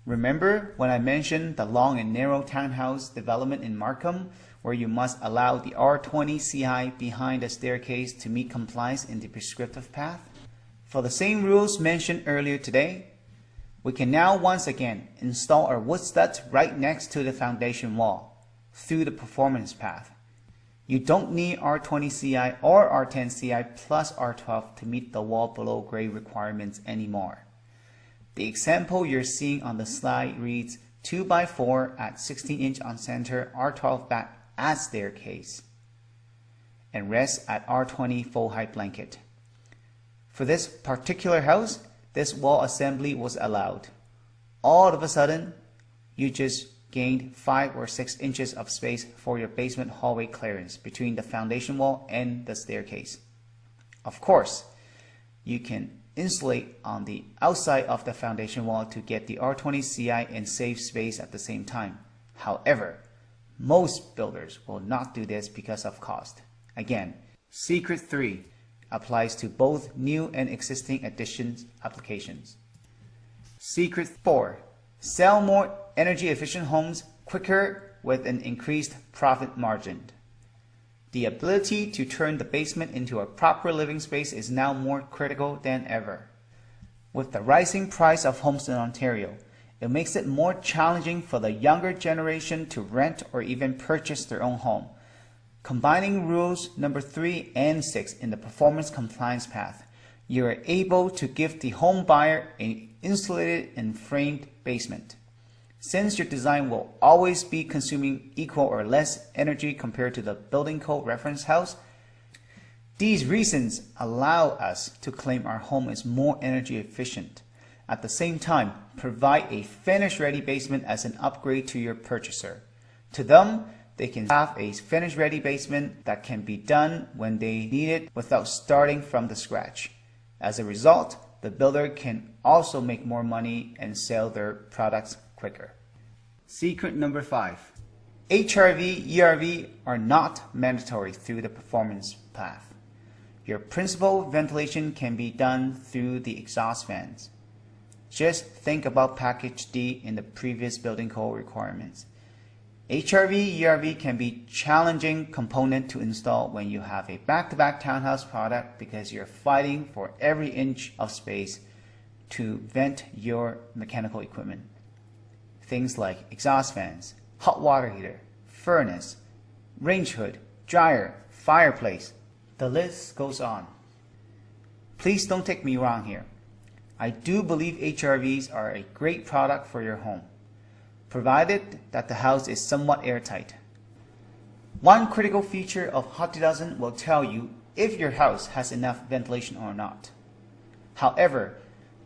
Remember when I mentioned the long and narrow townhouse development in Markham, where you must allow the R20 CI behind the staircase to meet compliance in the prescriptive path? For the same rules mentioned earlier today, we can now once again install our wood studs right next to the foundation wall through the performance path. You don't need R20 CI or R10 CI plus R12 to meet the wall below grade requirements anymore. The example you're seeing on the slide reads 2x4 at 16-inch on center, R12 back at staircase, and rests at R20 full height blanket. For this particular house, this wall assembly was allowed. All of a sudden, you just gained 5 or 6 inches of space for your basement hallway clearance between the foundation wall and the staircase. Of course, you can insulate on the outside of the foundation wall to get the R20 CI and save space at the same time. However, most builders will not do this because of cost. Again, Secret 3 applies to both new and existing additions applications. Secret 4. Sell more energy efficient homes quicker with an increased profit margin. The ability to turn the basement into a proper living space is now more critical than ever. With the rising price of homes in Ontario, it makes it more challenging for the younger generation to rent or even purchase their own home. Combining rules number 3 and 6 in the performance compliance path, you are able to give the home buyer an insulated and framed basement. Since your design will always be consuming equal or less energy compared to the building code reference house, these reasons allow us to claim our home is more energy efficient. At the same time, provide a finish-ready basement as an upgrade to your purchaser. To them, they can have a finish-ready basement that can be done when they need it without starting from the scratch. As a result, the builder can also make more money and sell their products quicker. Secret number 5. HRV, ERV are not mandatory through the performance path. Your principal ventilation can be done through the exhaust fans. Just think about package D in the previous building code requirements. HRV, ERV can be a challenging component to install when you have a back-to-back townhouse product because you're fighting for every inch of space to vent your mechanical equipment. Things like exhaust fans, hot water heater, furnace, range hood, dryer, fireplace. The list goes on. Please don't take me wrong here. I do believe HRVs are a great product for your home, provided that the house is somewhat airtight. One critical feature of Hot 2000 will tell you if your house has enough ventilation or not. However,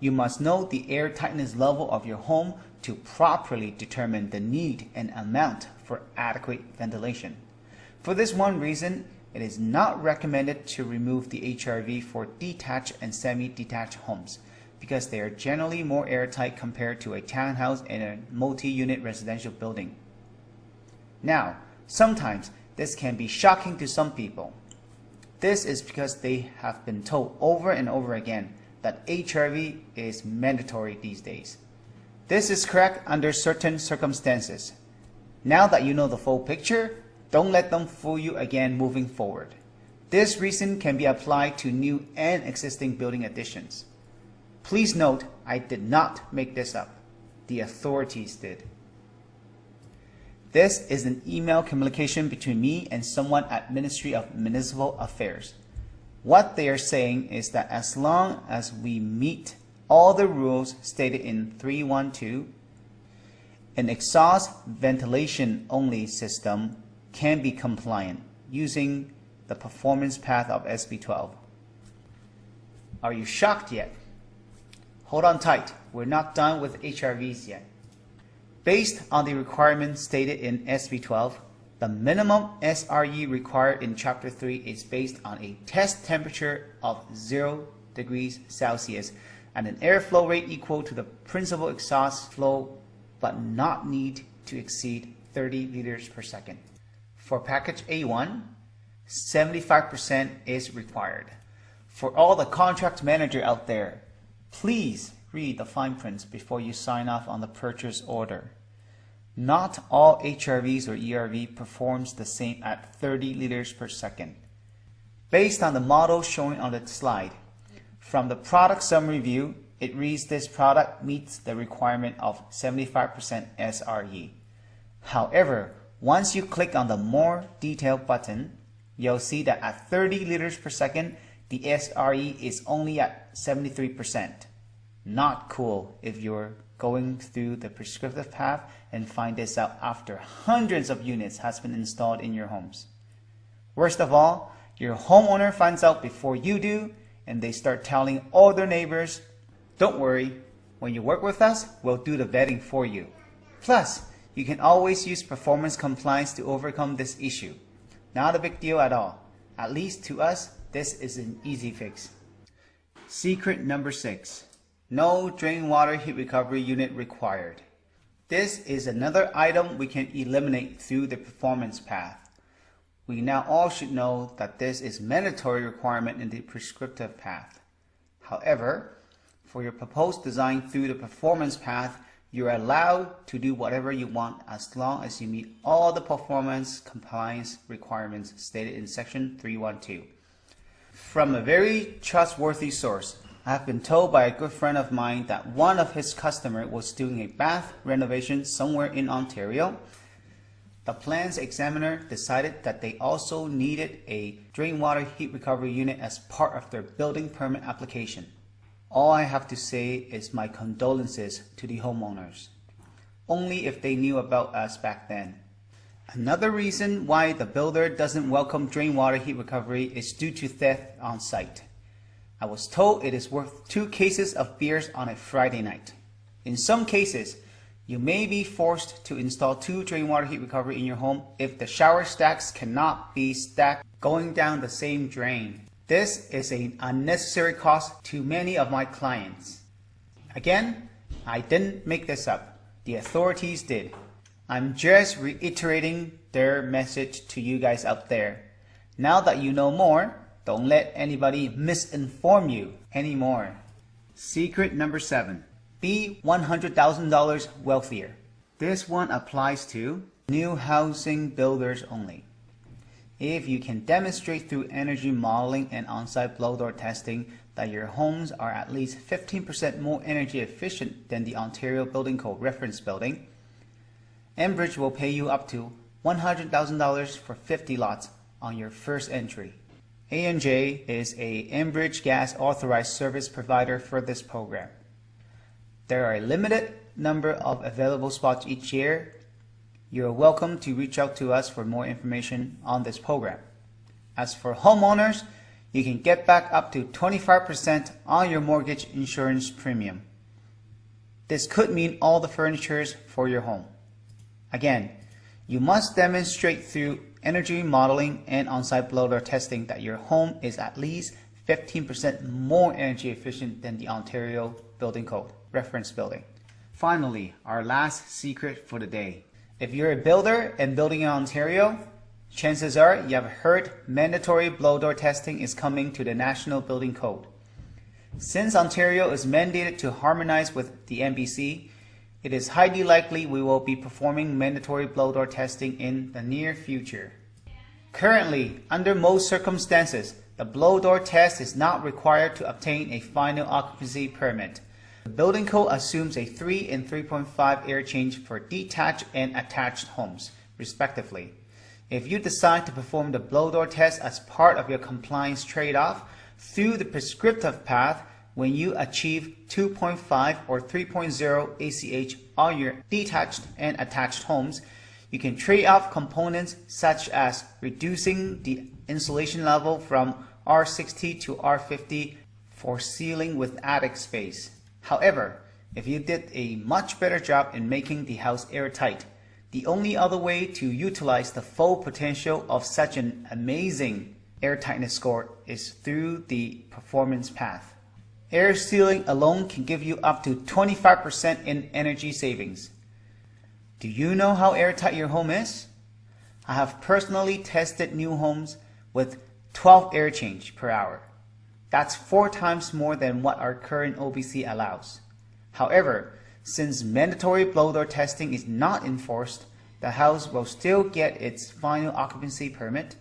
you must know the air tightness level of your home to properly determine the need and amount for adequate ventilation. For this one reason, it is not recommended to remove the HRV for detached and semi-detached homes, because they are generally more airtight compared to a townhouse and a multi-unit residential building. Now, sometimes this can be shocking to some people. This is because they have been told over and over again that HRV is mandatory these days. This is correct under certain circumstances. Now that you know the full picture, don't let them fool you again moving forward. This reason can be applied to new and existing building additions. Please note, I did not make this up. The authorities did. This is an email communication between me and someone at Ministry of Municipal Affairs. What they are saying is that as long as we meet all the rules stated in 312, an exhaust ventilation only system can be compliant using the performance path of SB12. Are you shocked yet? Hold on tight, we're not done with HRVs yet. Based on the requirements stated in SB12, the minimum SRE required in Chapter 3 is based on a test temperature of 0 degrees Celsius and an airflow rate equal to the principal exhaust flow but not need to exceed 30 liters per second. For package A1, 75% is required. For all the contract manager out there, please read the fine prints before you sign off on the purchase order. Not all HRVs or ERV performs the same at 30 liters per second. Based on the model shown on the slide, from the product summary view, it reads this product meets the requirement of 75% SRE. However, once you click on the More Detailed button, you'll see that at 30 liters per second, the SRE is only at 73%. Not cool if you're going through the prescriptive path and find this out after hundreds of units has been installed in your homes. Worst of all, your homeowner finds out before you do, and they start telling all their neighbors. Don't worry, when you work with us, we'll do the vetting for you. Plus, you can always use performance compliance to overcome this issue. Not a big deal at all. At least to us, this is an easy fix. Secret number 6. No drain water heat recovery unit required. This is another item we can eliminate through the performance path. We now all should know that this is a mandatory requirement in the prescriptive path. However, for your proposed design through the performance path, you're allowed to do whatever you want as long as you meet all the performance compliance requirements stated in section 312. From a very trustworthy source, I have been told by a good friend of mine that one of his customers was doing a bath renovation somewhere in Ontario. The plans examiner decided that they also needed a drain water heat recovery unit as part of their building permit application. All I have to say is my condolences to the homeowners. Only if they knew about us back then. Another reason why the builder doesn't welcome drain water heat recovery is due to theft on site. I was told it is worth 2 cases of beers on a Friday night. In some cases, you may be forced to install 2 drain water heat recovery in your home if the shower stacks cannot be stacked going down the same drain. This is an unnecessary cost to many of my clients. Again, I didn't make this up. The authorities did. I'm just reiterating their message to you guys out there. Now that you know more, don't let anybody misinform you anymore. Secret number 7. Be $100,000 wealthier. This one applies to new housing builders only. If you can demonstrate through energy modeling and on-site blow door testing that your homes are at least 15% more energy efficient than the Ontario Building Code reference building, Enbridge will pay you up to $100,000 for 50 lots on your first entry. A&J is a Enbridge Gas authorized service provider for this program. There are a limited number of available spots each year. You're welcome to reach out to us for more information on this program. As for homeowners, you can get back up to 25% on your mortgage insurance premium. This could mean all the furniture for your home. Again, you must demonstrate through energy modeling and on-site blow door testing that your home is at least 15% more energy efficient than the Ontario Building Code reference building. Finally, our last secret for the day. If you're a builder and building in Ontario, chances are you have heard mandatory blow door testing is coming to the National Building Code. Since Ontario is mandated to harmonize with the MBC, it is highly likely we will be performing mandatory blow door testing in the near future. Currently, under most circumstances, the blow door test is not required to obtain a final occupancy permit. The building code assumes a 3 and 3.5 air change for detached and attached homes, respectively. If you decide to perform the blow door test as part of your compliance trade-off through the prescriptive path, when you achieve 2.5 or 3.0 ACH on your detached and attached homes, you can trade off components such as reducing the insulation level from R60 to R50 for ceiling with attic space. However, if you did a much better job in making the house airtight, the only other way to utilize the full potential of such an amazing airtightness score is through the performance path. Air sealing alone can give you up to 25% in energy savings. Do you know how airtight your home is? I have personally tested new homes with 12 air change per hour. That's 4 times more than what our current OBC allows. However, since mandatory blow-door testing is not enforced, the house will still get its final occupancy permit,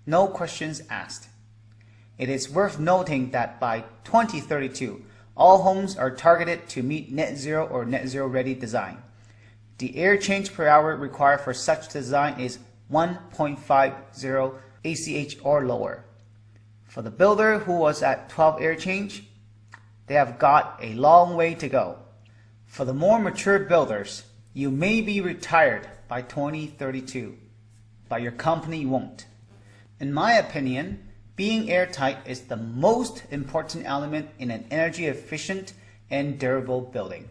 no questions asked. It is worth noting that by 2032, all homes are targeted to meet net zero or net zero ready design. The air change per hour required for such design is 1.50 ACH or lower. For the builder who was at 12 air change, they have got a long way to go. For the more mature builders, you may be retired by 2032, but your company won't. In my opinion, being airtight is the most important element in an energy efficient and durable building.